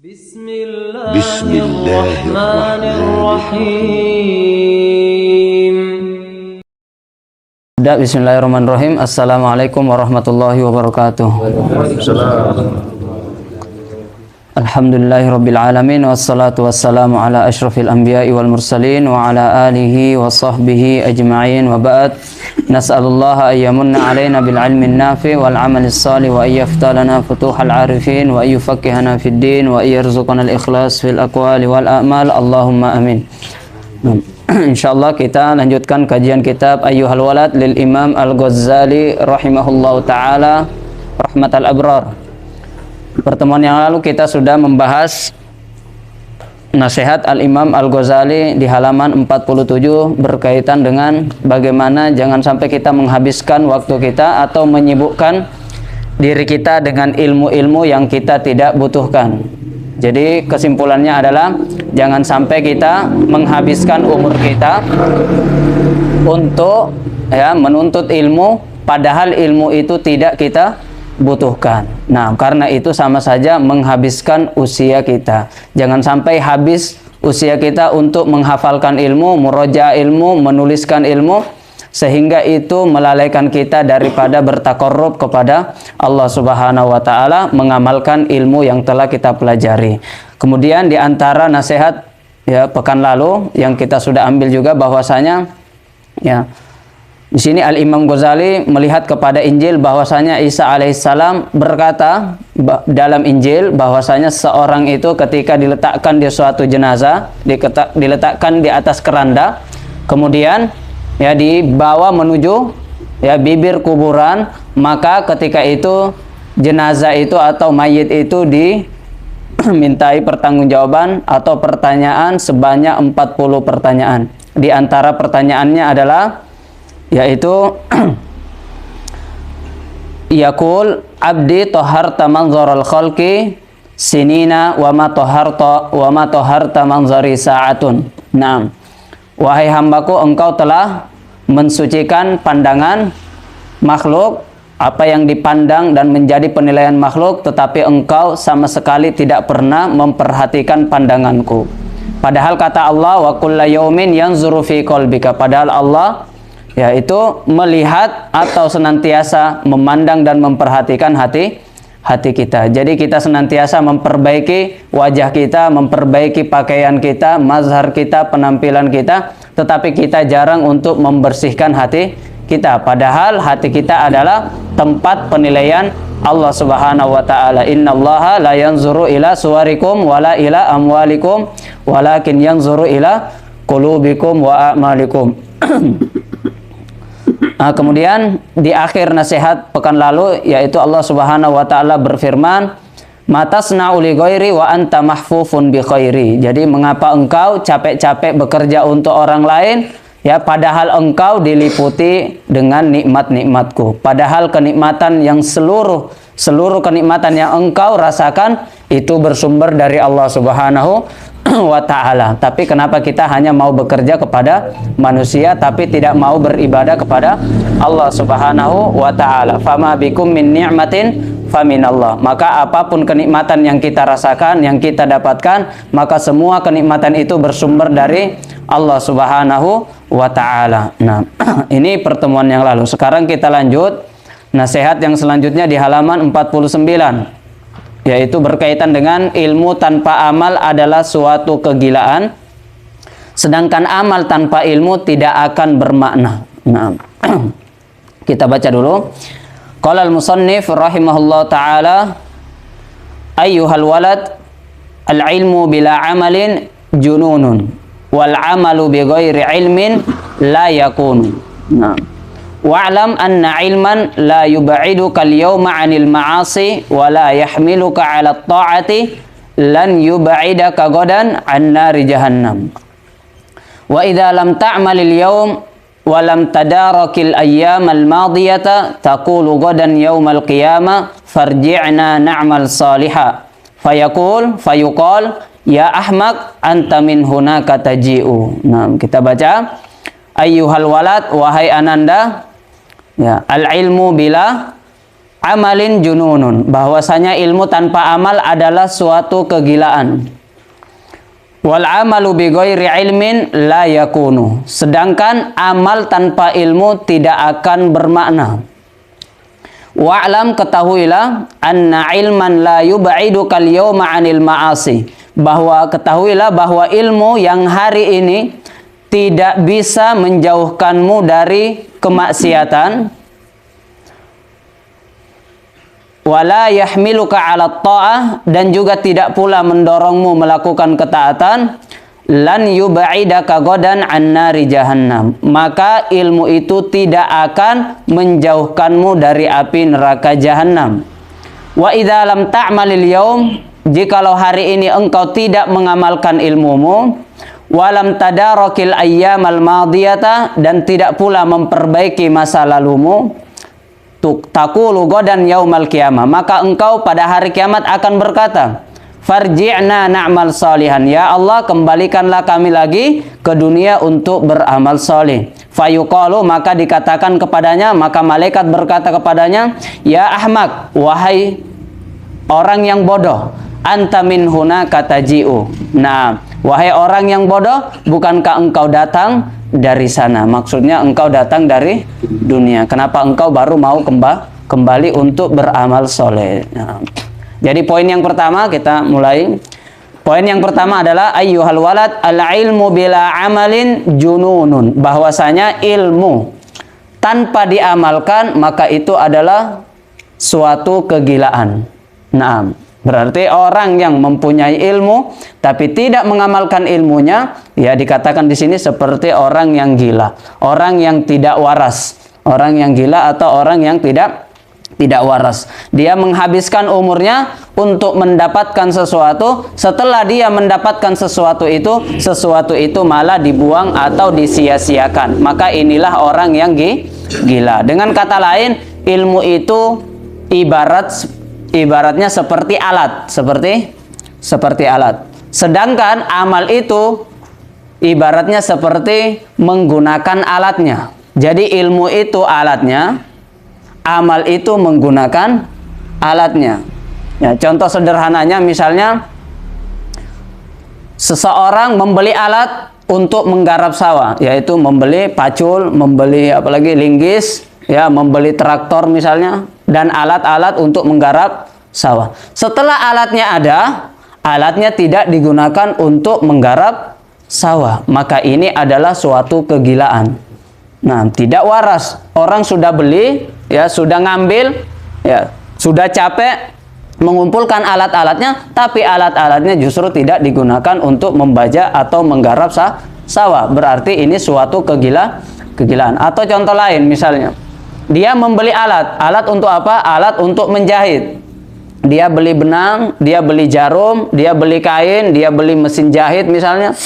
Bismillahirrahmanirrahim. Bismillahirrahmanirrahim. Assalamualaikum warahmatullahi wabarakatuh. Alhamdulillahirabbil alamin wassalatu wassalamu ala asyrafil anbiya'i wal mursalin wa ala alihi wa sahbihi ajma'in wa ba'd. Nas'alullaha ayyamunna alaina bil ilmin nafi' wal amalis salih wa ayyaftalana futuhal arifin wa ayyufaqqihana fid din wa ayyarzuqana al ikhlas fil aqwali wal a'mal. Allahumma amin. Insyaallah kita lanjutkan kajian kitab Ayyuhal Walad lil Imam Al-Ghazali rahimahullahu taala rahmatal abrar. Pertemuan yang lalu kita sudah membahas nasihat Al-Imam Al-Ghazali di halaman 47 berkaitan dengan bagaimana jangan sampai kita menghabiskan waktu kita atau menyibukkan diri kita dengan ilmu-ilmu yang kita tidak butuhkan. Jadi kesimpulannya adalah jangan sampai kita menghabiskan umur kita untuk menuntut ilmu padahal ilmu itu tidak kita butuhkan. Nah, karena itu sama saja menghabiskan usia kita. Jangan sampai habis usia kita untuk menghafalkan ilmu, murojaah ilmu, menuliskan ilmu, sehingga itu melalaikan kita daripada bertaqarrub kepada Allah Subhanahu wa taala, mengamalkan ilmu yang telah kita pelajari. Kemudian di antara nasihat pekan lalu yang kita sudah ambil juga bahwasanya di sini Al-Imam Ghazali melihat kepada Injil bahwasanya Isa alaihissalam berkata dalam Injil bahwasanya seorang itu ketika diletakkan di suatu jenazah, diletakkan di atas keranda, kemudian dibawa menuju bibir kuburan, maka ketika itu jenazah itu atau mayit itu dimintai pertanggungjawaban atau pertanyaan sebanyak 40 pertanyaan. Di antara pertanyaannya adalah yaitu yaqul abdi taharta manzaral khalqi sinina wa ma taharta manzari sa'atun. Naam. Wahai hambaku, engkau telah mensucikan pandangan makhluk, apa yang dipandang dan menjadi penilaian makhluk, tetapi engkau sama sekali tidak pernah memperhatikan pandanganku. Padahal kata Allah, wa kullu yaumin yanzuru fi qalbika, padahal Allah yaitu melihat atau senantiasa memandang dan memperhatikan hati kita. Jadi kita senantiasa memperbaiki wajah kita, memperbaiki pakaian kita, mazhar kita, penampilan kita, tetapi kita jarang untuk membersihkan hati kita. Padahal hati kita adalah tempat penilaian Allah Subhanahu wa taala. Innallaha la yanzuru ila suwarikum wala ila amwalikum walakin yanzuru ila qulubikum wa a'malikum. Nah, kemudian di akhir nasihat pekan lalu yaitu Allah Subhanahu wa taala berfirman, "Matasna'u li ghairi wa anta mahfufun bi khairi." Jadi mengapa engkau capek-capek bekerja untuk orang lain padahal engkau diliputi dengan nikmat-nikmatku. Padahal kenikmatan yang seluruh kenikmatan yang engkau rasakan itu bersumber dari Allah Subhanahu wa ta'ala. Tapi kenapa kita hanya mau bekerja kepada manusia tapi tidak mau beribadah kepada Allah Subhanahu wa ta'ala? Fama bikum min ni'matin faminallah. Maka apapun kenikmatan yang kita rasakan, yang kita dapatkan, maka semua kenikmatan itu bersumber dari Allah Subhanahu wa ta'ala. Nah, ini pertemuan yang lalu. Sekarang kita lanjut nasihat yang selanjutnya di halaman 49. Yaitu berkaitan dengan ilmu tanpa amal adalah suatu kegilaan, sedangkan amal tanpa ilmu tidak akan bermakna. Nah, kita baca dulu. Qala al-musannif rahimahullah ta'ala, ayyuhal walad, al-ilmu bila amalin jununun, wal amalu bi ghairi ilmin la yakun. Nah, wa'lam anna ilman la yub'iduka al-yawma 'anil ma'asi wa la yahmiluka 'ala at-ta'ati lan yub'idaka ghadan 'an nari jahannam. Wa idza lam ta'mal al-yawm wa lam tadarakil ayyam al-madiyata taqulu ghadan yawm al-qiyamah farji'na na'mal salihan fayuqal ya ahmaq anta min hunaka taji'u. Nah, kita baca ayyuhal walad, wahai ananda, al-ilmu bila amalin jununun, bahwasanya ilmu tanpa amal adalah suatu kegilaan. Wal amalu bi ghairi ilmin la yakunu, sedangkan amal tanpa ilmu tidak akan bermakna. Wa'lam, ketahuilah, anna ilman la yub'iduka al-yawma 'anil ma'asi, bahwa ketahuilah bahwa ilmu yang hari ini tidak bisa menjauhkanmu dari kemaksiatan. Wala yahmiluka 'ala ta'ah, dan juga tidak pula mendorongmu melakukan ketaatan. Lan yub'idaka ghadan 'an nari jahannam, maka ilmu itu tidak akan menjauhkanmu dari api neraka jahannam. Wa idza lam ta'malil yaum, jikalau hari ini engkau tidak mengamalkan ilmumu, walam tadarakil ayyamal madiyata, dan tidak pula memperbaiki masa lalumu, taqulu ghadan yaumal qiyamah, maka engkau pada hari kiamat akan berkata, farji'na na'mal salihan, ya Allah, kembalikanlah kami lagi ke dunia untuk beramal saleh. Fayuqalu, maka dikatakan kepadanya, maka malaikat berkata kepadanya, ya ahmak, wahai orang yang bodoh, anta min huna kataji'u. Nah, wahai orang yang bodoh, bukankah engkau datang dari sana? Maksudnya engkau datang dari dunia. Kenapa engkau baru mau kembali untuk beramal soleh? Nah, jadi poin yang pertama kita mulai. Poin yang pertama adalah ayyuhal walad al-ilmu bila amalin jununun, bahwasanya ilmu tanpa diamalkan maka itu adalah suatu kegilaan. Nah, berarti orang yang mempunyai ilmu tapi tidak mengamalkan ilmunya, ya dikatakan di sini seperti orang yang gila, orang yang tidak waras, orang yang gila atau orang yang tidak waras. Dia menghabiskan umurnya untuk mendapatkan sesuatu, setelah dia mendapatkan sesuatu itu malah dibuang atau disia-siakan. Maka inilah orang yang gila. Dengan kata lain, ilmu itu ibaratnya seperti alat, seperti alat. Sedangkan amal itu ibaratnya seperti menggunakan alatnya. Jadi ilmu itu alatnya, amal itu menggunakan alatnya. Ya, contoh sederhananya misalnya seseorang membeli alat untuk menggarap sawah, yaitu membeli pacul, membeli apalagi linggis, ya, membeli traktor misalnya, dan alat-alat untuk menggarap sawah. Setelah alatnya ada, alatnya tidak digunakan untuk menggarap sawah, maka ini adalah suatu kegilaan. Nah, tidak waras. Orang sudah beli, ya, sudah ngambil, ya, sudah capek mengumpulkan alat-alatnya, tapi alat-alatnya justru tidak digunakan untuk membajak atau menggarap sawah. Berarti ini suatu kegilaan. Atau contoh lain misalnya, dia membeli alat untuk apa? Alat untuk menjahit. Dia beli benang, dia beli jarum, dia beli kain, dia beli mesin jahit misalnya.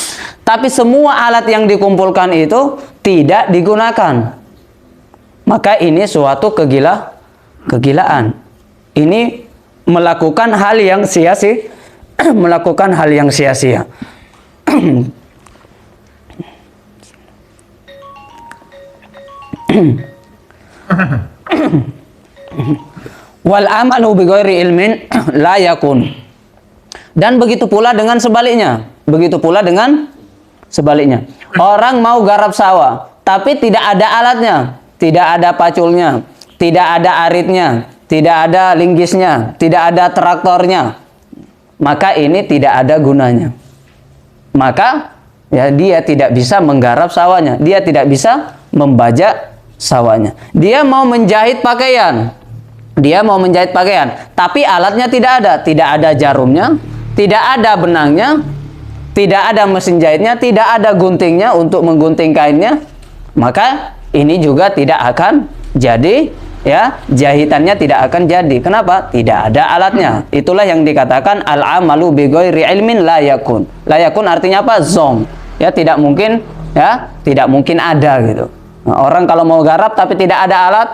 Tapi semua alat yang dikumpulkan itu tidak digunakan. Maka ini suatu kegilaan. Ini melakukan hal yang sia-sia, melakukan hal yang sia-sia. Wal amalu bi ghairi ilmin la yakun. Dan begitu pula dengan sebaliknya. Orang mau garap sawah, tapi tidak ada alatnya, tidak ada paculnya, tidak ada aritnya, tidak ada linggisnya, tidak ada traktornya. Maka ini tidak ada gunanya. Maka ya dia tidak bisa menggarap sawahnya, dia tidak bisa membajak sawahnya. Dia mau menjahit pakaian, tapi alatnya tidak ada jarumnya, tidak ada benangnya, tidak ada mesin jahitnya, tidak ada guntingnya untuk menggunting kainnya. Maka ini juga tidak akan jadi, ya, jahitannya tidak akan jadi. Kenapa? Tidak ada alatnya. Itulah yang dikatakan al-amalu bi ghairi ilmin la yakun. La yakun artinya apa? Zong. Ya, tidak mungkin, ya, tidak mungkin ada gitu. Nah, orang kalau mau garap tapi tidak ada alat,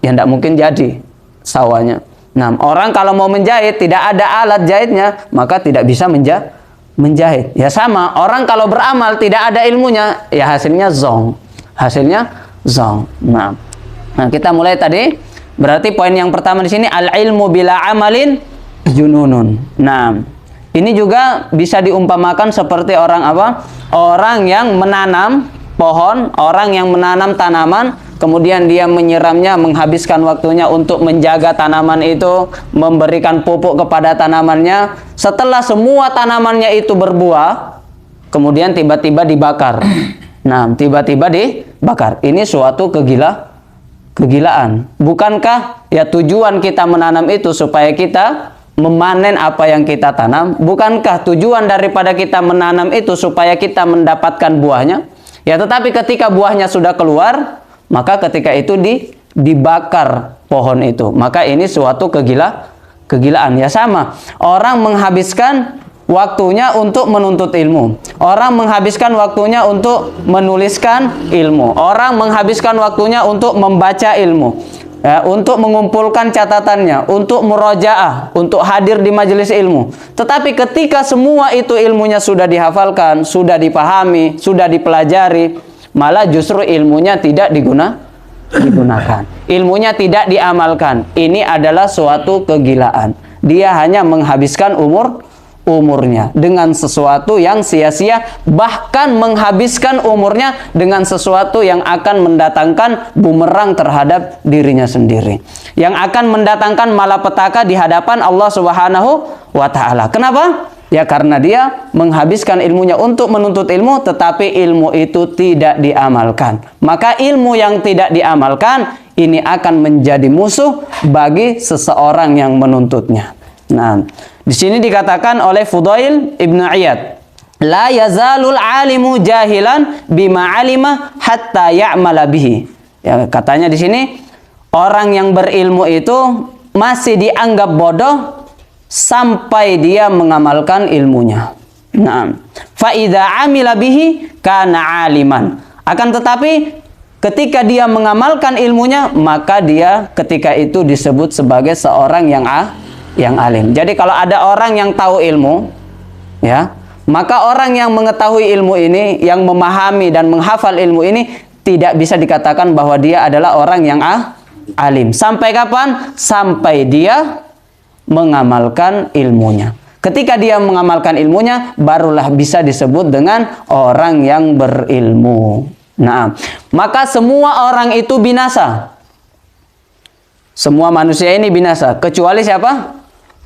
ya tidak mungkin jadi sawahnya. Nah, orang kalau mau menjahit tidak ada alat jahitnya, maka tidak bisa menjahit. Ya sama, orang kalau beramal tidak ada ilmunya, ya hasilnya zong. Nah, kita mulai tadi Berarti poin yang pertama di sini al-ilmu bila amalin jununun. Nah, ini juga bisa diumpamakan seperti orang apa? Orang yang menanam pohon, orang yang menanam tanaman, kemudian dia menyiramnya, menghabiskan waktunya untuk menjaga tanaman itu, memberikan pupuk kepada tanamannya. Setelah semua tanamannya itu berbuah, kemudian tiba-tiba dibakar. Nah, tiba-tiba dibakar. Ini suatu kegilaan. Bukankah ya tujuan kita menanam itu supaya kita memanen apa yang kita tanam? Bukankah tujuan daripada kita menanam itu supaya kita mendapatkan buahnya? Ya, tetapi ketika buahnya sudah keluar, maka ketika itu dibakar pohon itu. Maka ini suatu kegilaan. Ya sama, orang menghabiskan waktunya untuk menuntut ilmu. Orang menghabiskan waktunya untuk menuliskan ilmu. Orang menghabiskan waktunya untuk membaca ilmu. Ya, untuk mengumpulkan catatannya, untuk murojaah, untuk hadir di majelis ilmu. Tetapi ketika semua itu ilmunya sudah dihafalkan, sudah dipahami, sudah dipelajari, malah justru ilmunya tidak digunakan. Ilmunya tidak diamalkan. Ini adalah suatu kegilaan. Dia hanya menghabiskan umurnya dengan sesuatu yang sia-sia, bahkan menghabiskan umurnya dengan sesuatu yang akan mendatangkan bumerang terhadap dirinya sendiri, yang akan mendatangkan malapetaka di hadapan Allah Subhanahu wa Ta'ala. Kenapa? Ya karena dia menghabiskan ilmunya untuk menuntut ilmu, tetapi ilmu itu tidak diamalkan. Maka ilmu yang tidak diamalkan ini akan menjadi musuh bagi seseorang yang menuntutnya. Nah, di sini dikatakan oleh Fudail Ibn Iyad, la yazalul alimu jahilan bima alima hatta ya'mala bihi. Ya, katanya di sini orang yang berilmu itu masih dianggap bodoh sampai dia mengamalkan ilmunya. Nah, fa idza amila bihi kana aliman. Akan tetapi ketika dia mengamalkan ilmunya, maka dia ketika itu disebut sebagai seorang yang alim. Jadi kalau ada orang yang tahu ilmu, ya, maka orang yang mengetahui ilmu ini, yang memahami dan menghafal ilmu ini, tidak bisa dikatakan bahwa dia adalah orang yang alim. Sampai kapan? Sampai dia mengamalkan ilmunya. Ketika dia mengamalkan ilmunya, barulah bisa disebut dengan orang yang berilmu. Nah, maka semua orang itu binasa. Semua manusia ini binasa, kecuali siapa?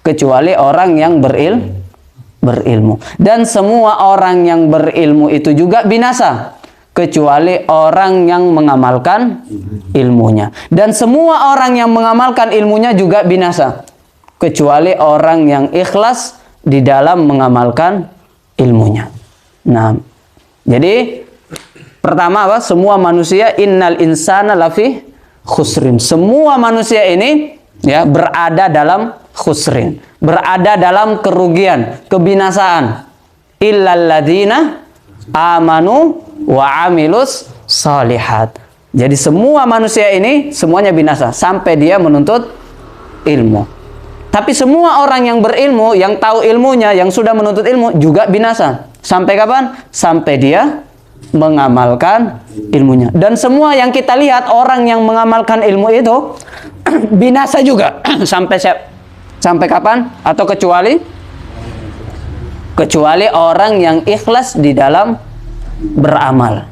Kecuali orang yang berilmu. Dan semua orang yang berilmu itu juga binasa, kecuali orang yang mengamalkan ilmunya. Dan semua orang yang mengamalkan ilmunya juga binasa, kecuali orang yang ikhlas di dalam mengamalkan ilmunya. Nah, jadi pertama apa? Semua manusia, innal insana lafi khusrin. Semua manusia ini ya berada dalam khusrin, berada dalam kerugian, kebinasaan. Illal ladzina amanu wa amilus shalihat. Jadi semua manusia ini semuanya binasa sampai dia menuntut ilmu. Tapi semua orang yang berilmu, yang tahu ilmunya, yang sudah menuntut ilmu juga binasa. Sampai kapan? Sampai dia mengamalkan ilmunya. Dan semua yang kita lihat orang yang mengamalkan ilmu itu binasa juga. Sampai kapan? Atau kecuali orang yang ikhlas di dalam beramal.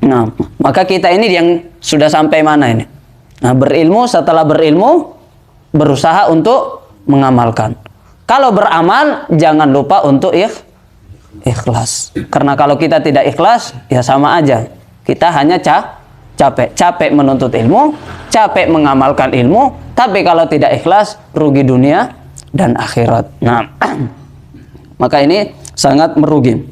Nah, maka kita ini yang sudah sampai mana ini? Nah, berilmu, setelah berilmu berusaha untuk mengamalkan. Kalau beramal jangan lupa untuk ikhlas. Karena kalau kita tidak ikhlas, ya sama aja. Kita hanya capek menuntut ilmu, capek mengamalkan ilmu, tapi kalau tidak ikhlas, rugi dunia dan akhirat. Nah, maka ini sangat merugi.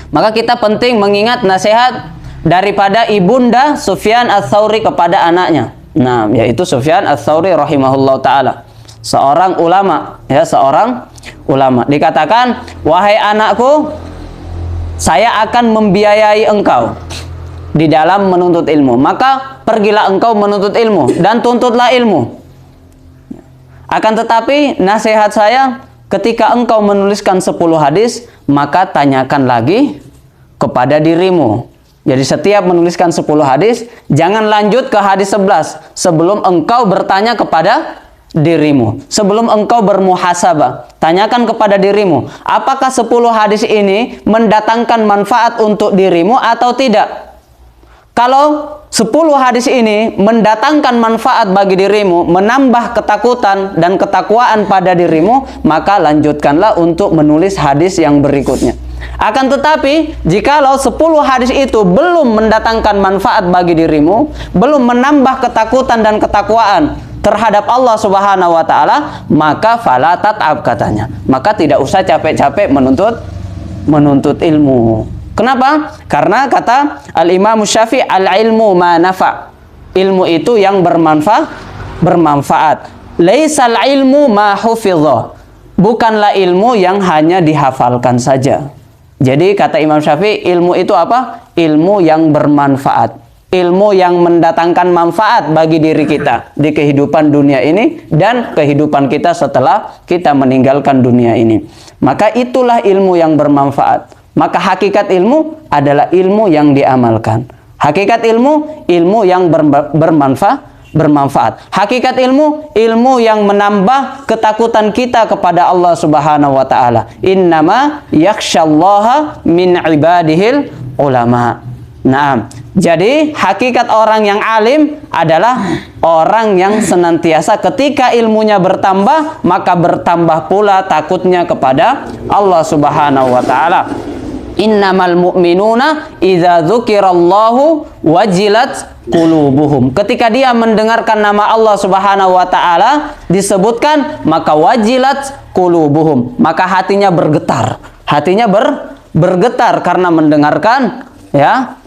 Maka kita penting mengingat nasihat daripada ibunda Sufyan Ats-Tsauri kepada anaknya. Nah, yaitu Sufyan Ats-Tsauri rahimahullah ta'ala. Seorang ulama, ya, seorang ulama. Dikatakan, wahai anakku, saya akan membiayai engkau di dalam menuntut ilmu. Maka pergilah engkau menuntut ilmu dan tuntutlah ilmu. Akan tetapi nasihat saya, ketika engkau menuliskan 10 hadis, maka tanyakan lagi kepada dirimu, Jadi setiap menuliskan 10 hadis, jangan lanjut ke hadis 11 sebelum engkau bertanya kepada dirimu. Sebelum engkau bermuhasabah, tanyakan kepada dirimu, apakah 10 hadis ini mendatangkan manfaat untuk dirimu atau tidak? Kalau 10 hadis ini mendatangkan manfaat bagi dirimu, menambah ketakutan dan ketakwaan pada dirimu, maka lanjutkanlah untuk menulis hadis yang berikutnya. Akan tetapi, jikalau 10 hadis itu belum mendatangkan manfaat bagi dirimu, belum menambah ketakutan dan ketakwaan terhadap Allah Subhanahu wa taala, maka fala tat'ab katanya. Maka tidak usah capek-capek menuntut ilmu. Kenapa? Karena kata Al-Imam Syafi'i, al-ilmu ma nafa'. Ilmu itu yang bermanfaat. Laisal ilmu ma hufidha. Bukanlah ilmu yang hanya dihafalkan saja. Jadi kata Imam Syafi'i, ilmu itu apa? Ilmu yang bermanfaat. Ilmu yang mendatangkan manfaat bagi diri kita di kehidupan dunia ini dan kehidupan kita setelah kita meninggalkan dunia ini. Maka itulah ilmu yang bermanfaat. Maka hakikat ilmu adalah ilmu yang diamalkan. Hakikat ilmu, ilmu yang bermanfaat. Hakikat ilmu, ilmu yang menambah ketakutan kita kepada Allah Subhanahu wa taala. Innama yakhsyallaha min ibadihil ulama. Nah, jadi hakikat orang yang alim adalah orang yang senantiasa ketika ilmunya bertambah, maka bertambah pula takutnya kepada Allah Subhanahu wa taala. Innamal mu'minuna idza dzukirallahu wajilat qulubuhum. Ketika dia mendengarkan nama Allah Subhanahu wa taala disebutkan, maka wajilat qulubuhum, maka hatinya bergetar. Hatinya bergetar karena mendengarkan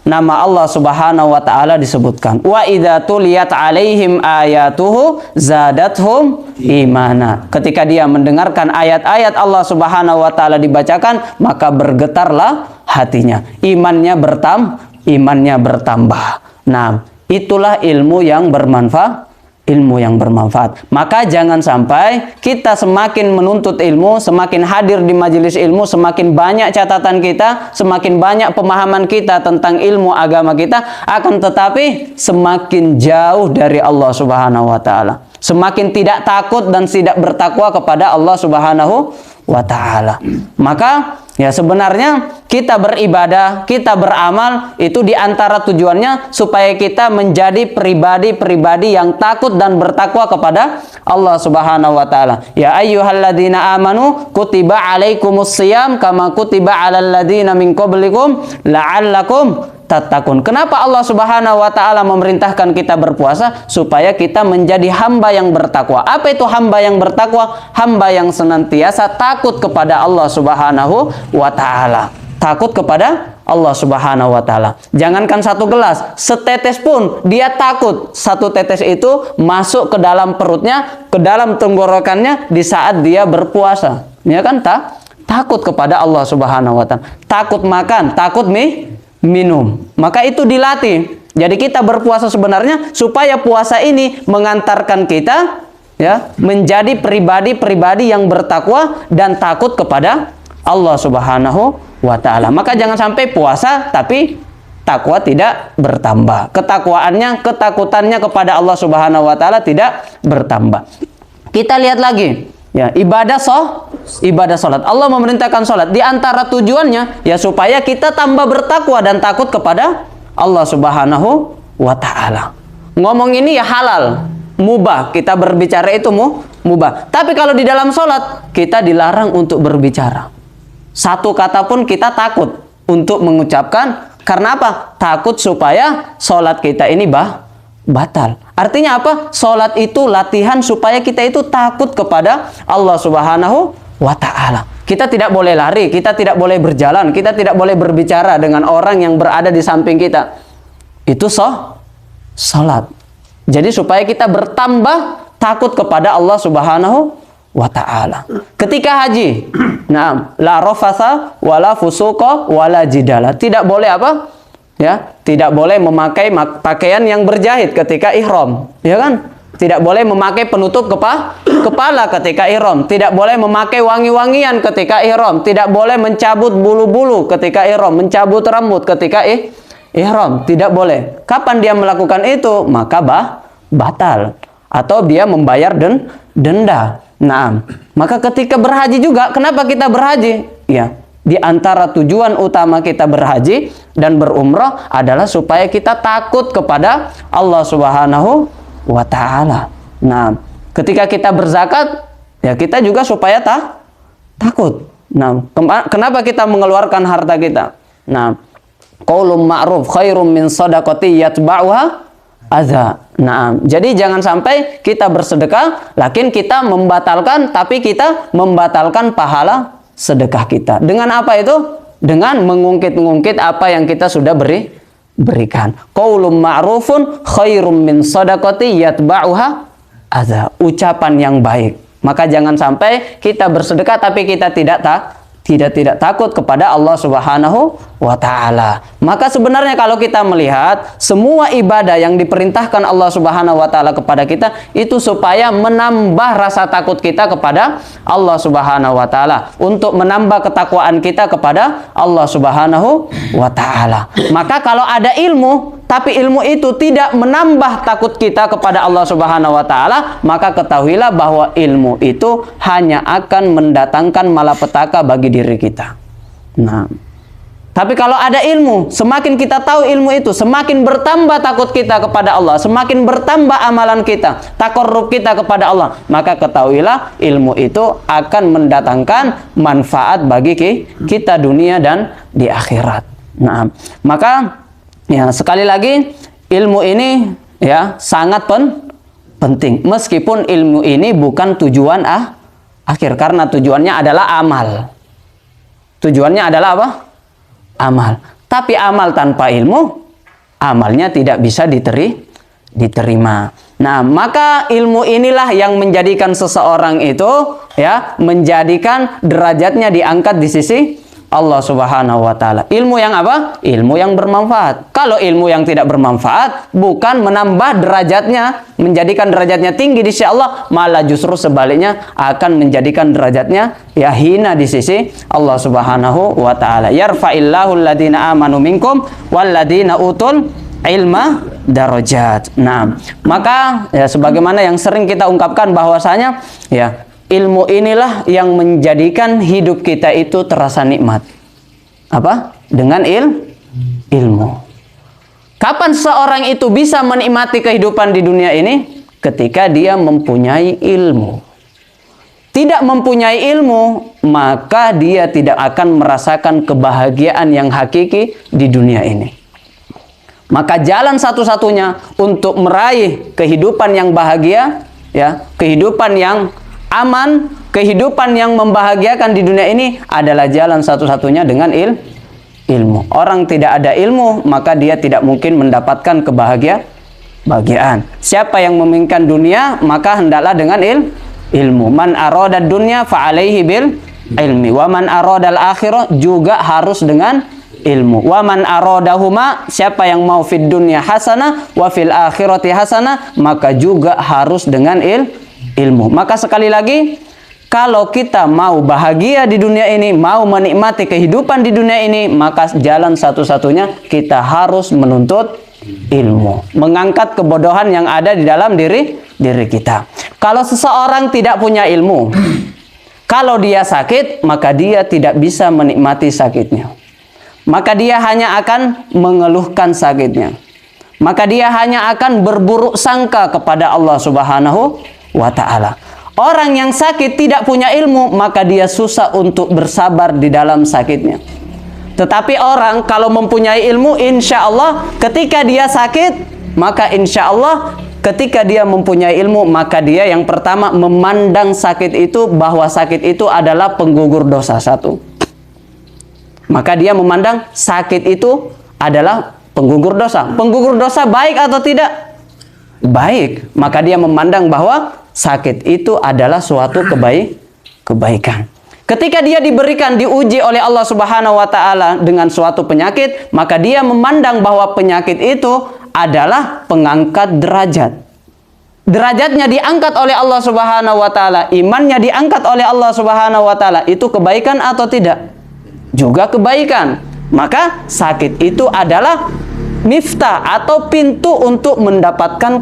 nama Allah Subhanahu wa taala disebutkan. Wa idza tuliyat alaihim ayatuhu zadathum imana. Ketika dia mendengarkan ayat-ayat Allah Subhanahu wa taala dibacakan, maka bergetarlah hatinya. Imannya bertambah. Nah, itulah ilmu yang bermanfaat. Ilmu yang bermanfaat. Maka jangan sampai kita semakin menuntut ilmu, semakin hadir di majelis ilmu, semakin banyak catatan kita, semakin banyak pemahaman kita tentang ilmu agama kita, akan tetapi semakin jauh dari Allah Subhanahu wa taala. Semakin tidak takut dan tidak bertakwa kepada Allah Subhanahu wa taala. Maka sebenarnya kita beribadah, kita beramal itu diantara tujuannya supaya kita menjadi pribadi-pribadi yang takut dan bertakwa kepada Allah Subhanahu wa taala. Ya ayyuhalladzina amanu kutiba alaikumusiyam kama kutiba alal ladzina min qablikum la'allakum tattaqun. Kenapa Allah Subhanahu wa taala memerintahkan kita berpuasa? Supaya kita menjadi hamba yang bertakwa. Apa itu hamba yang bertakwa? Hamba yang senantiasa takut kepada Allah Subhanahu wa taala. Takut kepada Allah Subhanahu wa taala. Jangankan satu gelas, setetes pun dia takut satu tetes itu masuk ke dalam perutnya, ke dalam tenggorokannya di saat dia berpuasa. Ya kan? Takut kepada Allah Subhanahu wa taala. Takut makan, takut minum. Maka itu dilatih. Jadi kita berpuasa sebenarnya supaya puasa ini mengantarkan kita menjadi pribadi-pribadi yang bertakwa dan takut kepada Allah Subhanahu wa taala. Maka jangan sampai puasa tapi takwa tidak bertambah. Ketakutannya kepada Allah Subhanahu wa taala tidak bertambah. Kita lihat lagi. Ibadah salat. Allah memerintahkan salat. Di antara tujuannya supaya kita tambah bertakwa dan takut kepada Allah Subhanahu wa taala. Ngomong ini halal, mubah. Kita berbicara itu mubah. Tapi kalau di dalam salat kita dilarang untuk berbicara. Satu kata pun kita takut untuk mengucapkan. Karena apa? Takut supaya salat kita ini batal. Artinya apa? Salat itu latihan supaya kita itu takut kepada Allah Subhanahu wa taala. Kita tidak boleh lari, kita tidak boleh berjalan, kita tidak boleh berbicara dengan orang yang berada di samping kita. Itu salat. Jadi supaya kita bertambah takut kepada Allah Subhanahu wa ta'ala. Ketika haji, la rafatha wala fusuqa wala jidala. Tidak boleh apa? Tidak boleh memakai pakaian yang berjahit ketika ihram, ya kan? Tidak boleh memakai penutup kepala ketika ihram, tidak boleh memakai wangi-wangian ketika ihram, tidak boleh mencabut bulu-bulu ketika ihram, mencabut rambut ketika ihram, tidak boleh. Kapan dia melakukan itu? Maka batal atau dia membayar denda. Nah, maka ketika berhaji juga, kenapa kita berhaji? Ya, di antara tujuan utama kita berhaji dan berumrah adalah supaya kita takut kepada Allah Subhanahu wa ta'ala. Nah, ketika kita berzakat, ya kita juga supaya takut. Nah, kenapa kita mengeluarkan harta kita? Nah, qaulun ma'ruf khairum min shadaqati yatba'uha adza. Nah, jadi jangan sampai kita bersedekah, lakin kita membatalkan, tapi kita membatalkan pahala sedekah kita. Dengan apa itu? Dengan mengungkit-ungkit apa yang kita sudah berikan. Qaulun ma'rufun khairum min shadaqati yatba'uha adza. Ucapan yang baik. Maka jangan sampai kita bersedekah tapi kita tidak takut kepada Allah Subhanahu wa ta'ala. Maka sebenarnya kalau kita melihat semua ibadah yang diperintahkan Allah Subhanahu wa ta'ala kepada kita itu supaya menambah rasa takut kita kepada Allah Subhanahu wa ta'ala, untuk menambah ketakwaan kita kepada Allah Subhanahu wa ta'ala. Maka kalau ada ilmu tapi ilmu itu tidak menambah takut kita kepada Allah Subhanahu wa ta'ala, maka ketahuilah bahwa ilmu itu hanya akan mendatangkan malapetaka bagi diri kita. Nah, tapi kalau ada ilmu, semakin kita tahu ilmu itu, semakin bertambah takut kita kepada Allah, semakin bertambah amalan kita, taqarrub kita kepada Allah, maka ketahuilah ilmu itu akan mendatangkan manfaat bagi kita dunia dan di akhirat. Nah, maka ya, sekali lagi ilmu ini ya sangat penting, meskipun ilmu ini bukan tujuan akhir, karena tujuannya adalah amal. Tujuannya adalah apa? Amal. Tapi amal tanpa ilmu, amalnya tidak bisa diterima. Nah, maka ilmu inilah yang menjadikan seseorang itu ya menjadikan derajatnya diangkat di sisi Allah Subhanahu wa ta'ala. Ilmu yang apa? Ilmu yang bermanfaat. Kalau ilmu yang tidak bermanfaat, bukan menambah derajatnya, menjadikan derajatnya tinggi di sisi Allah, malah justru sebaliknya akan menjadikan derajatnya ya hina di sisi Allah Subhanahu wa ta'ala. Yarfa'illahu alladhina amanu minkum walladhina utul ilma darajat. Nah, maka ya sebagaimana yang sering kita ungkapkan bahwasanya ya ilmu inilah yang menjadikan hidup kita itu terasa nikmat. Apa? Dengan ilmu. Kapan seorang itu bisa menikmati kehidupan di dunia ini? Ketika dia mempunyai ilmu. Tidak mempunyai ilmu, maka dia tidak akan merasakan kebahagiaan yang hakiki di dunia ini. Maka jalan satu-satunya untuk meraih kehidupan yang bahagia, ya, kehidupan yang aman, kehidupan yang membahagiakan di dunia ini adalah jalan satu-satunya dengan ilmu. Orang tidak ada ilmu, maka dia tidak mungkin mendapatkan kebahagiaan. Siapa yang menginginkan dunia, maka hendaklah dengan ilmu. Man aradad dunya fa alaihi bil ilmi. Wa man aradal akhirah juga harus dengan ilmu. Wa man aradahuma, siapa yang mau fid dunya hasanah wa fil akhirati hasanah, maka juga harus dengan ilmu. Maka sekali lagi, kalau kita mau bahagia di dunia ini, mau menikmati kehidupan di dunia ini, maka jalan satu-satunya kita harus menuntut ilmu, mengangkat kebodohan yang ada di dalam diri kita. Kalau seseorang tidak punya ilmu, kalau dia sakit, maka dia tidak bisa menikmati sakitnya. Maka dia hanya akan mengeluhkan sakitnya. Maka dia hanya akan berburuk sangka kepada Allah Subhanahu wa ta'ala. Orang yang sakit tidak punya ilmu, maka dia susah untuk bersabar di dalam sakitnya. Tetapi orang kalau mempunyai ilmu, insya Allah ketika dia sakit, maka insya Allah ketika dia mempunyai ilmu, maka dia yang pertama memandang sakit itu bahwa sakit itu adalah penggugur dosa. Satu, maka dia memandang sakit itu adalah penggugur dosa. Penggugur dosa baik atau tidak? Baik. Maka dia memandang bahwa sakit itu adalah suatu kebaikan. Ketika dia diuji oleh Allah Subhanahu wa ta'ala dengan suatu penyakit, maka dia memandang bahwa penyakit itu adalah pengangkat derajat. Derajatnya diangkat oleh Allah Subhanahu wa ta'ala, imannya diangkat oleh Allah Subhanahu wa ta'ala. Itu kebaikan atau tidak? Juga kebaikan. Maka sakit itu adalah miftah atau pintu untuk mendapatkan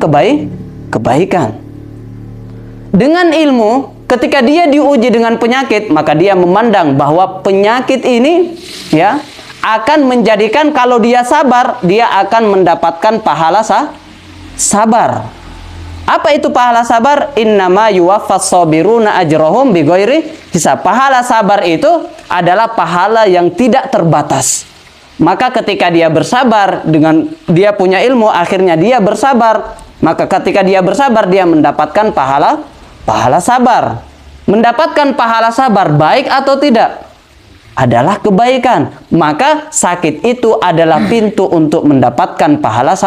kebaikan. Dengan ilmu, ketika dia diuji dengan penyakit, maka dia memandang bahwa penyakit ini ya akan menjadikan kalau dia sabar, dia akan mendapatkan pahala sabar. Apa itu pahala sabar? Innama yuwaffas sabiruna ajrahum bighairi hisab. Pahala sabar itu adalah pahala yang tidak terbatas. Maka ketika dia bersabar, dengan dia punya ilmu, akhirnya dia bersabar. Maka ketika dia bersabar, dia mendapatkan pahala sabar. Mendapatkan pahala sabar baik atau tidak? Adalah kebaikan. Maka sakit itu adalah pintu untuk mendapatkan pahala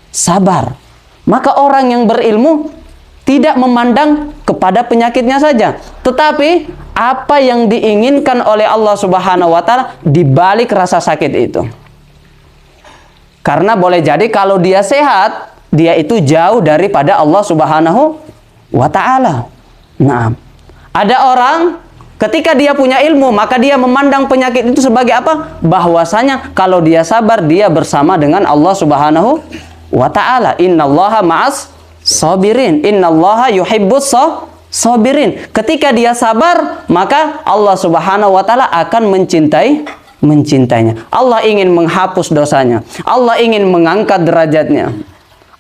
sabar. Maka orang yang berilmu tidak memandang kepada penyakitnya saja, tetapi apa yang diinginkan oleh Allah Subhanahu wa taala di balik rasa sakit itu. Karena boleh jadi kalau dia sehat, dia itu jauh daripada Allah Subhanahu wa taala. Nah, ada orang ketika dia punya ilmu, maka dia memandang penyakit itu sebagai apa? Bahwasanya kalau dia sabar, dia bersama dengan Allah Subhanahu wa ta'ala. Innallaha ma'as sabirin. Innallaha yuhibbus sabirin. Ketika dia sabar, maka Allah Subhanahu wa ta'ala akan mencintainya. Allah ingin menghapus dosanya. Allah ingin mengangkat derajatnya.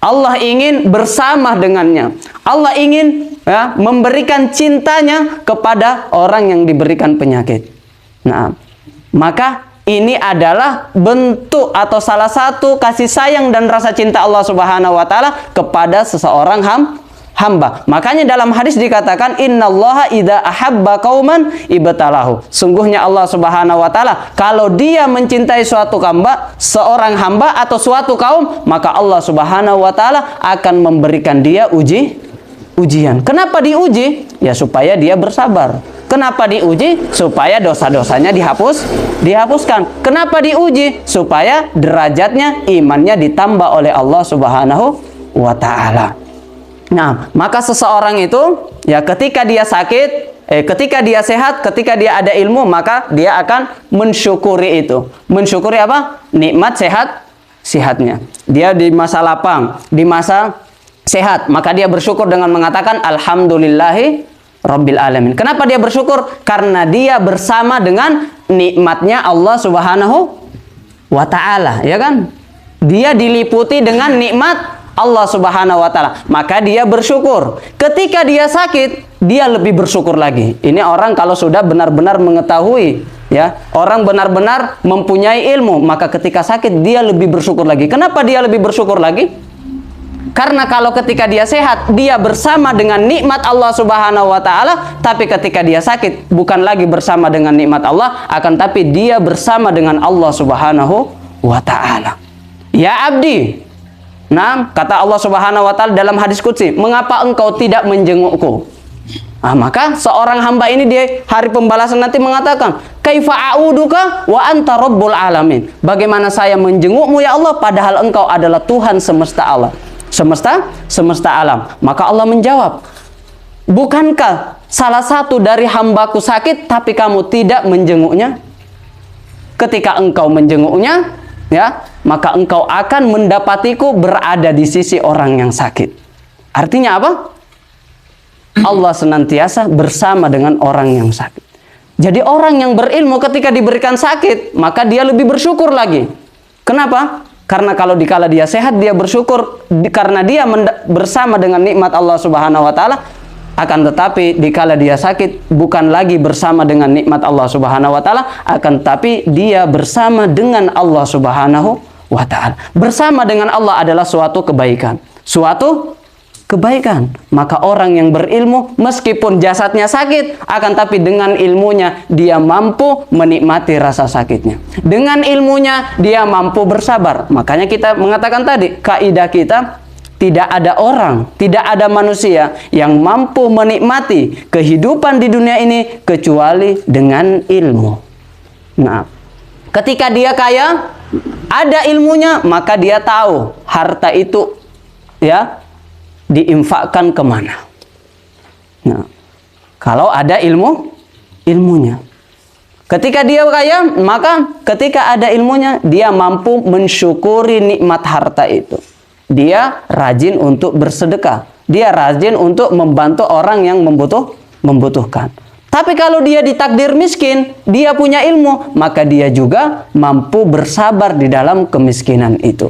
Allah ingin bersama dengannya. Allah ingin memberikan cintanya kepada orang yang diberikan penyakit. Nah, maka ini adalah bentuk atau salah satu kasih sayang dan rasa cinta Allah Subhanahu wa taala kepada seseorang hamba. Makanya dalam hadis dikatakan innallaha idza ahabba qauman ibtalahu. Sungguhnya Allah Subhanahu wa taala kalau dia mencintai suatu hamba, seorang hamba atau suatu kaum, maka Allah Subhanahu wa taala akan memberikan dia ujian. Kenapa diuji? Ya supaya dia bersabar. Kenapa diuji? Supaya dosa-dosanya dihapuskan. Kenapa diuji? Supaya derajatnya, imannya ditambah oleh Allah Subhanahu wa ta'ala. Nah, maka seseorang itu ya ketika dia sakit, ketika dia sehat, ketika dia ada ilmu, maka dia akan mensyukuri itu. Mensyukuri apa? Nikmat sehatnya. Dia di masa lapang, di masa sehat, maka dia bersyukur dengan mengatakan alhamdulillahi Rabbil alamin. Kenapa dia bersyukur? Karena dia bersama dengan nikmatnya Allah Subhanahu wa ta'ala, ya kan? Dia diliputi dengan nikmat Allah Subhanahu wa ta'ala, maka dia bersyukur. Ketika dia sakit, dia lebih bersyukur lagi. Ini orang kalau sudah benar-benar mengetahui, ya, orang benar-benar mempunyai ilmu, maka ketika sakit dia lebih bersyukur lagi. Kenapa dia lebih bersyukur lagi? Karena kalau ketika dia sehat, dia bersama dengan nikmat Allah Subhanahu wa ta'ala, tapi ketika dia sakit, bukan lagi bersama dengan nikmat Allah, akan tapi dia bersama dengan Allah Subhanahu wa ta'ala. Ya abdi, nah, kata Allah Subhanahu wa ta'ala dalam hadis qudsi, mengapa engkau tidak menjengukku? Nah, maka seorang hamba ini di hari pembalasan nanti mengatakan, kaifa a'uduka wa anta rabbul alamin. Bagaimana saya menjengukmu ya Allah, padahal engkau adalah Tuhan semesta alam. Semesta alam. Maka Allah menjawab, bukankah salah satu dari hambaku sakit tapi kamu tidak menjenguknya? Ketika engkau menjenguknya, ya, maka engkau akan mendapatiku berada di sisi orang yang sakit. Artinya apa? Allah senantiasa bersama dengan orang yang sakit. Jadi orang yang berilmu ketika diberikan sakit, maka dia lebih bersyukur lagi. Kenapa? Karena kalau dikala dia sehat, dia bersyukur karena dia bersama dengan nikmat Allah Subhanahu wa ta'ala. Akan tetapi dikala dia sakit, bukan lagi bersama dengan nikmat Allah Subhanahu wa ta'ala, akan tetapi dia bersama dengan Allah Subhanahu wa ta'ala. Bersama dengan Allah adalah suatu kebaikan. Maka orang yang berilmu, meskipun jasadnya sakit, akan tapi dengan ilmunya dia mampu menikmati rasa sakitnya. Dengan ilmunya dia mampu bersabar. Makanya kita mengatakan tadi, kaidah kita, tidak ada orang, tidak ada manusia yang mampu menikmati kehidupan di dunia ini kecuali dengan ilmu. Nah, ketika dia kaya, ada ilmunya, maka dia tahu harta itu, ya, diinfakkan kemana. Nah, kalau ada ilmunya. Ketika dia kaya, maka ketika ada ilmunya, dia mampu mensyukuri nikmat harta itu. Dia rajin untuk bersedekah. Dia rajin untuk membantu orang yang membutuhkan. Tapi kalau dia ditakdir miskin, dia punya ilmu, maka dia juga mampu bersabar di dalam kemiskinan itu.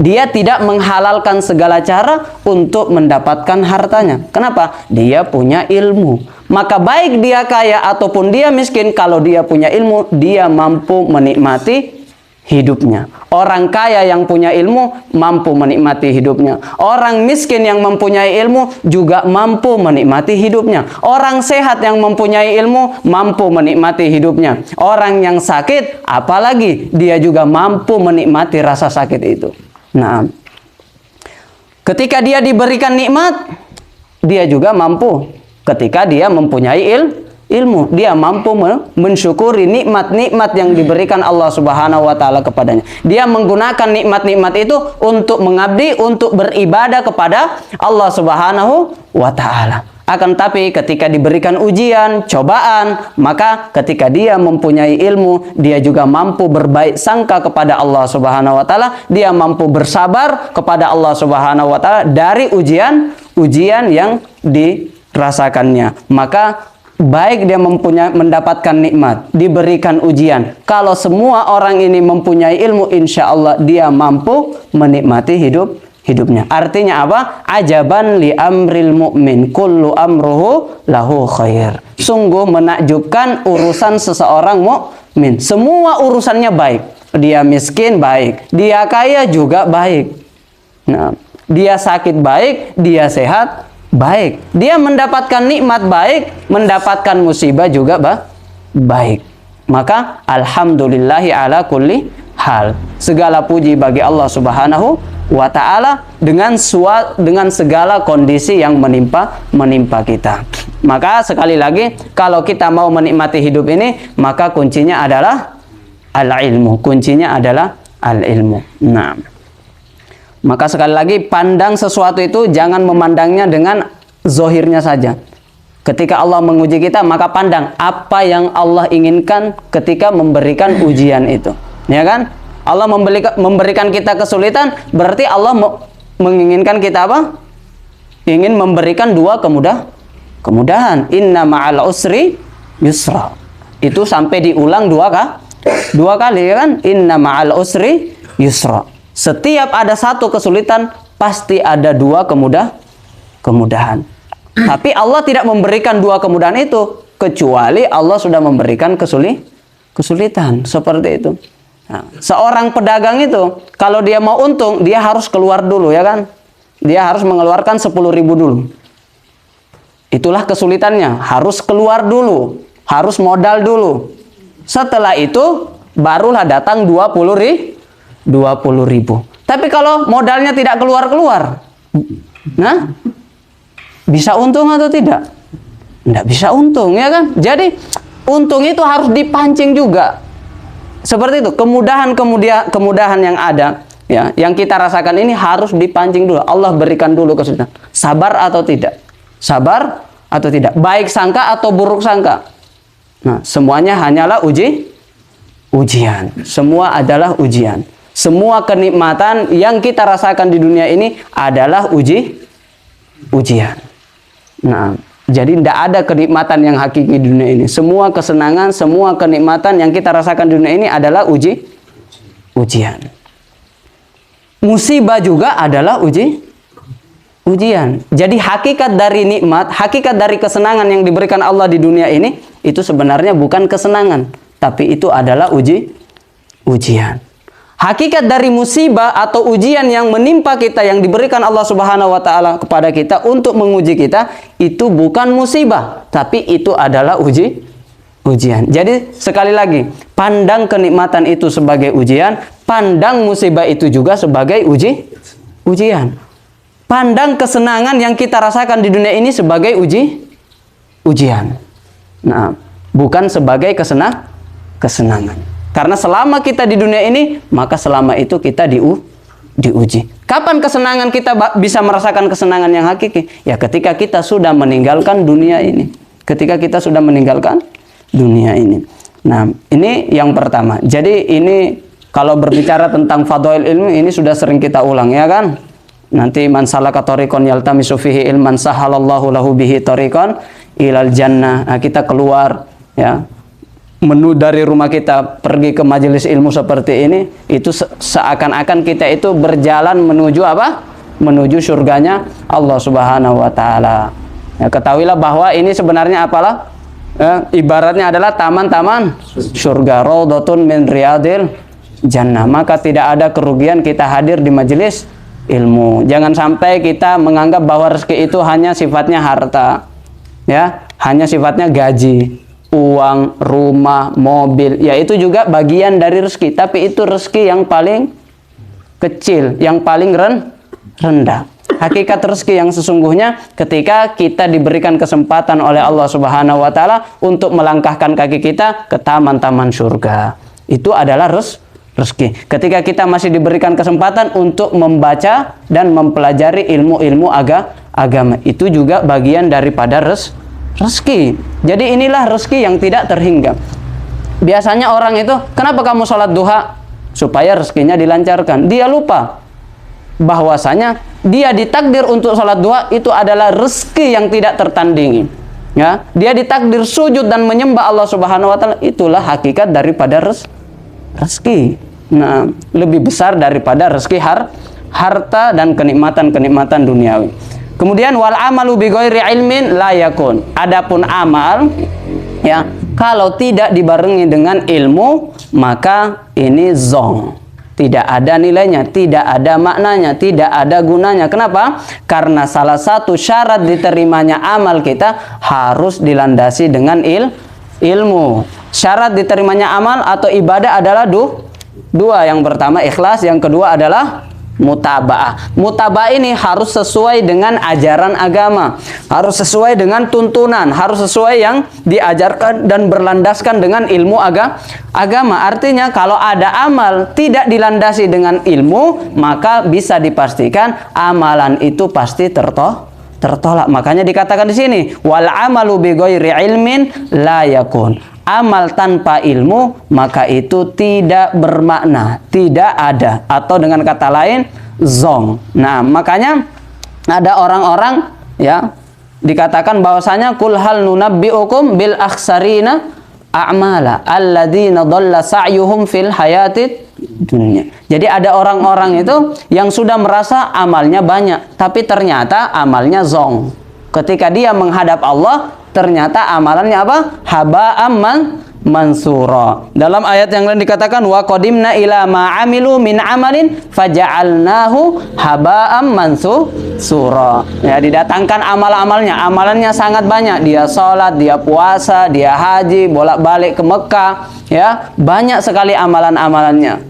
Dia tidak menghalalkan segala cara untuk mendapatkan hartanya. Kenapa? Dia punya ilmu. Maka baik dia kaya ataupun dia miskin, kalau dia punya ilmu, dia mampu menikmati hidupnya. Orang kaya yang punya ilmu mampu menikmati hidupnya. Orang miskin yang mempunyai ilmu juga mampu menikmati hidupnya. Orang sehat yang mempunyai ilmu mampu menikmati hidupnya. Orang yang sakit, apalagi dia juga mampu menikmati rasa sakit itu. Nah, ketika dia diberikan nikmat, dia juga mampu. Ketika dia mempunyai ilmu, dia mampu mensyukuri nikmat-nikmat yang diberikan Allah Subhanahu wa taala kepadanya. Dia menggunakan nikmat-nikmat itu untuk mengabdi, untuk beribadah kepada Allah Subhanahu wa taala. Akan tapi ketika diberikan ujian, cobaan, maka ketika dia mempunyai ilmu, dia juga mampu berbaik sangka kepada Allah Subhanahu wa taala, dia mampu bersabar kepada Allah Subhanahu wa taala dari ujian yang dirasakannya. Maka baik dia mendapatkan nikmat, diberikan ujian. Kalau semua orang ini mempunyai ilmu, insya Allah dia mampu menikmati hidupnya. Artinya apa? Ajaban li amril mu'min kullu amruhu lahu khair. Sungguh menakjubkan urusan seseorang mukmin. Semua urusannya baik. Dia miskin baik, dia kaya juga baik. Nah, dia sakit baik, dia sehat baik. Dia mendapatkan nikmat baik, mendapatkan musibah juga baik. Maka alhamdulillahi ala kulli hal. Segala puji bagi Allah Subhanahu wa ta'ala dengan segala kondisi yang menimpa kita. Maka sekali lagi, kalau kita mau menikmati hidup ini, maka kuncinya adalah al-ilmu. Kuncinya adalah al-ilmu. Nah, maka sekali lagi, pandang sesuatu itu jangan memandangnya dengan zohirnya saja. Ketika Allah menguji kita, maka pandang apa yang Allah inginkan ketika memberikan ujian itu. Ya kan? Allah memberikan kita kesulitan, berarti Allah menginginkan kita apa? Ingin memberikan dua kemudahan. Inna ma'al usri yusra. Itu sampai diulang dua kali, ya kan? Inna ma'al usri yusra. Setiap ada satu kesulitan, pasti ada dua kemudahan. Tapi Allah tidak memberikan dua kemudahan itu, kecuali Allah sudah memberikan kesulitan. Seperti itu. Nah, seorang pedagang itu, kalau dia mau untung, dia harus keluar dulu, ya kan? Dia harus mengeluarkan 10.000 dulu. Itulah kesulitannya, harus keluar dulu, harus modal dulu. Setelah itu, barulah datang 20.000. Tapi kalau modalnya tidak keluar-keluar, nah, bisa untung atau tidak? Tidak bisa untung, ya kan? Jadi, untung itu harus dipancing juga. Seperti itu, kemudahan yang ada, ya, yang kita rasakan ini harus dipancing dulu. Allah berikan dulu kesulitan. Sabar atau tidak? Sabar atau tidak? Baik sangka atau buruk sangka? Nah, semuanya hanyalah ujian. Semua adalah ujian. Semua kenikmatan yang kita rasakan di dunia ini adalah ujian. Nah, jadi tidak ada kenikmatan yang hakiki di dunia ini. Semua kesenangan, semua kenikmatan yang kita rasakan di dunia ini adalah ujian. Musibah juga adalah ujian. Jadi hakikat dari nikmat, hakikat dari kesenangan yang diberikan Allah di dunia ini, itu sebenarnya bukan kesenangan, tapi itu adalah ujian. Hakikat dari musibah atau ujian yang menimpa kita, yang diberikan Allah Subhanahu wa taala kepada kita untuk menguji kita, itu bukan musibah, tapi itu adalah ujian. Jadi sekali lagi, pandang kenikmatan itu sebagai ujian, pandang musibah itu juga sebagai ujian. Pandang kesenangan yang kita rasakan di dunia ini sebagai ujian. Nah, bukan sebagai kesenangan. Karena selama kita di dunia ini, maka selama itu kita diuji. Kapan kesenangan kita bisa merasakan kesenangan yang hakiki? Ya ketika kita sudah meninggalkan dunia ini. Ketika kita sudah meninggalkan dunia ini. Nah, ini yang pertama. Jadi ini kalau berbicara tentang fadhail ilmu ini sudah sering kita ulang ya kan? Nanti man salaka tariqan yaltamisu fihi ilman sahalallahu lahu bihi tariqan ilal jannah. Nah, kita keluar ya. Dari rumah kita pergi ke majelis ilmu seperti ini, itu seakan-akan kita itu berjalan menuju apa? Menuju surganya Allah Subhanahu wa taala. Ya, ketahuilah bahwa ini sebenarnya apalah? Ibaratnya adalah taman-taman surga, raudhatun min riyadil jannah. Maka tidak ada kerugian kita hadir di majelis ilmu. Jangan sampai kita menganggap bahwa rezeki itu hanya sifatnya harta. Ya, hanya sifatnya gaji, uang, rumah, mobil, ya itu juga bagian dari rezeki, tapi itu rezeki yang paling kecil, yang paling rendah. Hakikat rezeki yang sesungguhnya ketika kita diberikan kesempatan oleh Allah Subhanahu wa taala untuk melangkahkan kaki kita ke taman-taman surga. Itu adalah rezeki. Ketika kita masih diberikan kesempatan untuk membaca dan mempelajari ilmu-ilmu agama, itu juga bagian daripada rezeki. Jadi inilah rezeki yang tidak terhingga. Biasanya orang itu, kenapa kamu sholat duha? Supaya rezekinya dilancarkan. Dia lupa bahwasanya dia ditakdir untuk sholat duha itu adalah rezeki yang tidak tertandingi. Ya, dia ditakdir sujud dan menyembah Allah Subhanahu wa taala, itulah hakikat daripada rezeki. Nah, lebih besar daripada rezeki harta dan kenikmatan-kenikmatan duniawi. Kemudian wal amalu bi ghairi ilmin la yakun. Adapun amal ya, kalau tidak dibarengi dengan ilmu, maka ini zong. Tidak ada nilainya, tidak ada maknanya, tidak ada gunanya. Kenapa? Karena salah satu syarat diterimanya amal kita harus dilandasi dengan ilmu. Syarat diterimanya amal atau ibadah adalah dua. Yang pertama ikhlas, yang kedua adalah mutaba'ah. Mutaba'ah ini harus sesuai dengan ajaran agama, harus sesuai dengan tuntunan, harus sesuai yang diajarkan dan berlandaskan dengan ilmu agama. Artinya kalau ada amal tidak dilandasi dengan ilmu, maka bisa dipastikan amalan itu pasti tertolak. Makanya dikatakan di sini wal amalu bi ghairi ilmin la yakun. Amal tanpa ilmu maka itu tidak bermakna, tidak ada, atau dengan kata lain zong. Nah, makanya ada orang-orang ya dikatakan bahwasanya kul hal nunabbiukum bil akhsarina a'mala alladzina dhalla sa'yuhum fil hayatid dunya. Jadi ada orang-orang itu yang sudah merasa amalnya banyak, tapi ternyata amalnya zong. Ketika dia menghadap Allah, ternyata amalannya apa? Haba'am mansura. Dalam ayat yang lain dikatakan wa qadimna ila ma amilu min amalin faja'alnahu haba'am mansura. Ya, didatangkan amal-amalnya. Amalannya sangat banyak. Dia sholat, dia puasa, dia haji, bolak-balik ke Mekah, ya. Banyak sekali amalan-amalannya.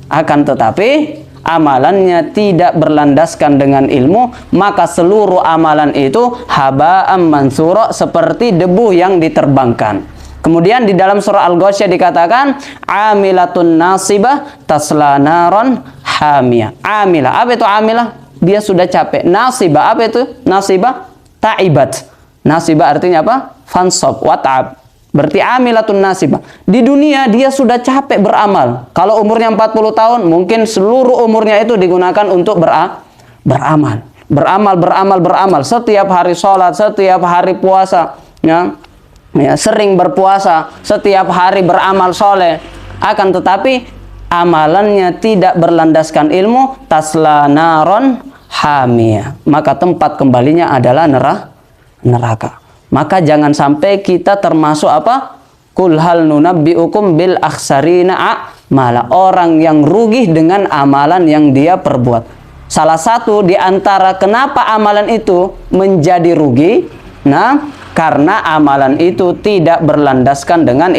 Akan tetapi amalannya tidak berlandaskan dengan ilmu, maka seluruh amalan itu haba'am mansura, seperti debu yang diterbangkan. Kemudian di dalam surah Al-Ghasyiyah dikatakan amilatun nasibah tasla naron hamiyah. Amilah, apa itu amilah? Dia sudah capek. Nasibah, apa itu? Nasibah ta'ibat. Nasibah artinya apa? Fansab wa ta'ab. Berarti amilatun nasibah. Di dunia dia sudah capek beramal. Kalau umurnya 40 tahun, mungkin seluruh umurnya itu digunakan untuk beramal. Beramal. Setiap hari sholat, setiap hari puasa. Ya, sering berpuasa, setiap hari beramal soleh. Akan tetapi amalannya tidak berlandaskan ilmu, tasla naron hamiyah. Maka tempat kembalinya adalah neraka. Maka jangan sampai kita termasuk apa? Kul hal nunabbiukum bil akhsarina a'mala. Orang yang rugi dengan amalan yang dia perbuat. Salah satu di antara kenapa amalan itu menjadi rugi, nah, karena amalan itu tidak berlandaskan dengan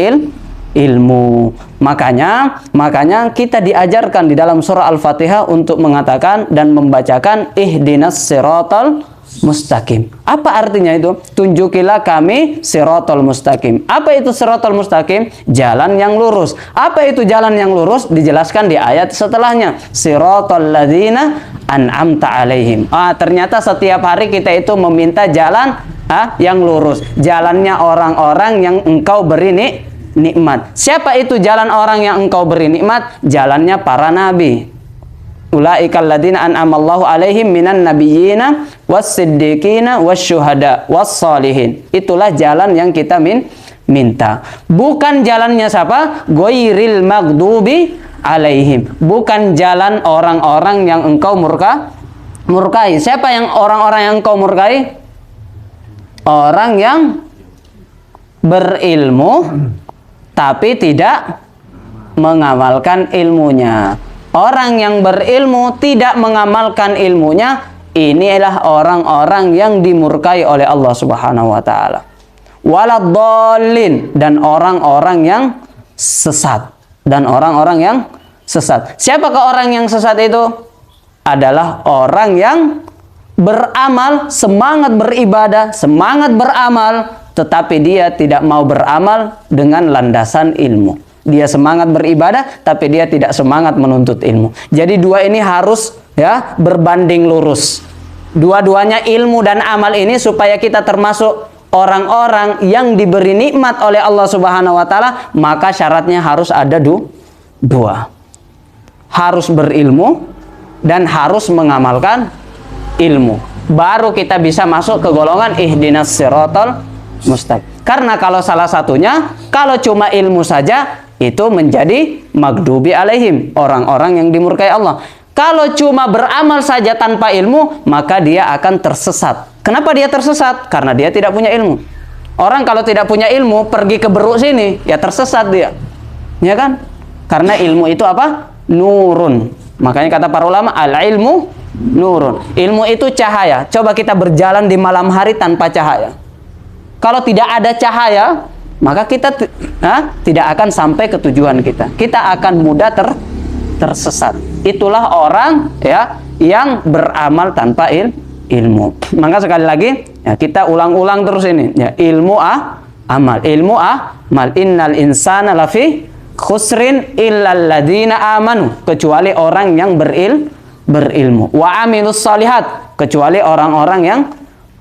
ilmu. Makanya kita diajarkan di dalam surah Al-Fatihah untuk mengatakan dan membacakan ihdinas siratal mustaqim. Apa artinya itu? Tunjukilah kami siratal mustaqim. Apa itu siratal mustaqim? Jalan yang lurus. Apa itu jalan yang lurus? Dijelaskan di ayat setelahnya. Siratal ladzina an'amta alaihim. Ternyata setiap hari kita itu meminta jalan yang lurus. Jalannya orang-orang yang engkau beri nikmat. Siapa itu jalan orang yang engkau beri nikmat? Jalannya para nabi. Ulaikal ladzina an'amallahu alaihim minan nabiyyina was-siddiqina wasyuhada was-sholihin. Itulah jalan yang kita minta. Bukan jalannya siapa? Ghairil maghdubi alaihim. Bukan jalan orang-orang yang engkau murkai. Siapa yang orang-orang yang engkau murkai? Orang yang berilmu tapi tidak mengamalkan ilmunya. Orang yang berilmu tidak mengamalkan ilmunya, inilah orang-orang yang dimurkai oleh Allah Subhanahu wa taala. Waladhdallin, dan orang-orang yang sesat. Siapakah orang yang sesat itu? Adalah orang yang beramal, semangat beribadah, semangat beramal, tetapi dia tidak mau beramal dengan landasan ilmu. Dia semangat beribadah, tapi dia tidak semangat menuntut ilmu. Jadi dua ini harus berbanding lurus. Dua-duanya ilmu dan amal ini supaya kita termasuk orang-orang yang diberi nikmat oleh Allah Subhanahu wa taala, maka syaratnya harus ada dua. Harus berilmu dan harus mengamalkan ilmu. Baru kita bisa masuk ke golongan ihdinas siratal mustaqim. Karena kalau salah satunya, kalau cuma ilmu saja, itu menjadi maghdubi alaihim, orang-orang yang dimurkai Allah. Kalau cuma beramal saja tanpa ilmu, maka dia akan tersesat. Kenapa dia tersesat? Karena dia tidak punya ilmu. Orang kalau tidak punya ilmu, pergi ke beruk sini, ya tersesat dia. Ya kan? Karena ilmu itu apa? Nurun. Makanya kata para ulama, al-ilmu nurun. Ilmu itu cahaya. Coba kita berjalan di malam hari tanpa cahaya. Kalau tidak ada cahaya, maka kita tidak akan sampai ke tujuan kita. Kita akan mudah tersesat. Itulah orang yang beramal tanpa ilmu. Maka sekali lagi kita ulang-ulang terus ini. Ilmu amal. Ilmu amal. Innal insana lafi khusrin illal ladzina amanu. Kecuali orang yang berilmu. Wa amilus shalihat. Kecuali orang-orang yang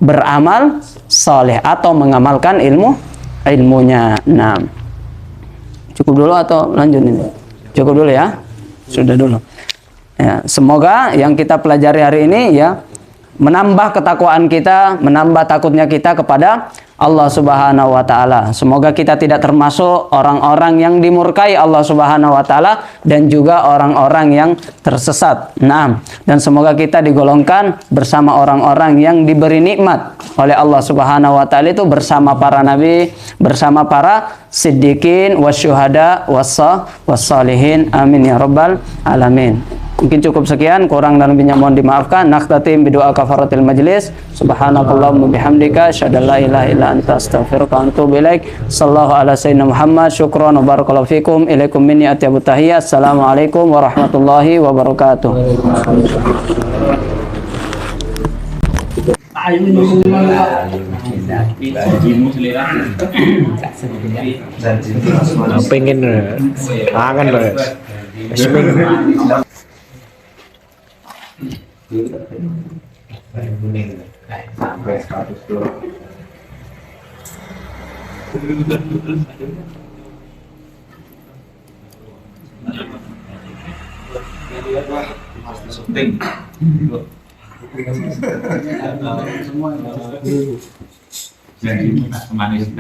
beramal saleh atau mengamalkan ilmunya. Nah, cukup dulu atau lanjut ini? Cukup dulu ya. Sudah dulu. Ya, semoga yang kita pelajari hari ini menambah ketakwaan kita, menambah takutnya kita kepada Allah Subhanahu wa taala. Semoga kita tidak termasuk orang-orang yang dimurkai Allah Subhanahu wa taala dan juga orang-orang yang tersesat. Nah, dan semoga kita digolongkan bersama orang-orang yang diberi nikmat oleh Allah Subhanahu wa taala, itu bersama para nabi, bersama para siddiqin wasyuhada wassalihin. Amin ya rabbal alamin. Mungkin cukup sekian, kurang dan lebihnya mohon dimaafkan. Nakhtatim bidoa kafaratil majlis. Subhanakallahumma bihamdika asyhadu an la ilaha illa anta astaghfiruka wa atubu ilaik. Sallallahu ala sayyidina Muhammad. Syukran wa barakallahu fikum. Ilaikum minni atyabut tahiyyat. Assalamualaikum warahmatullahi wabarakatuh. Pengen kangen banget. Jadi manis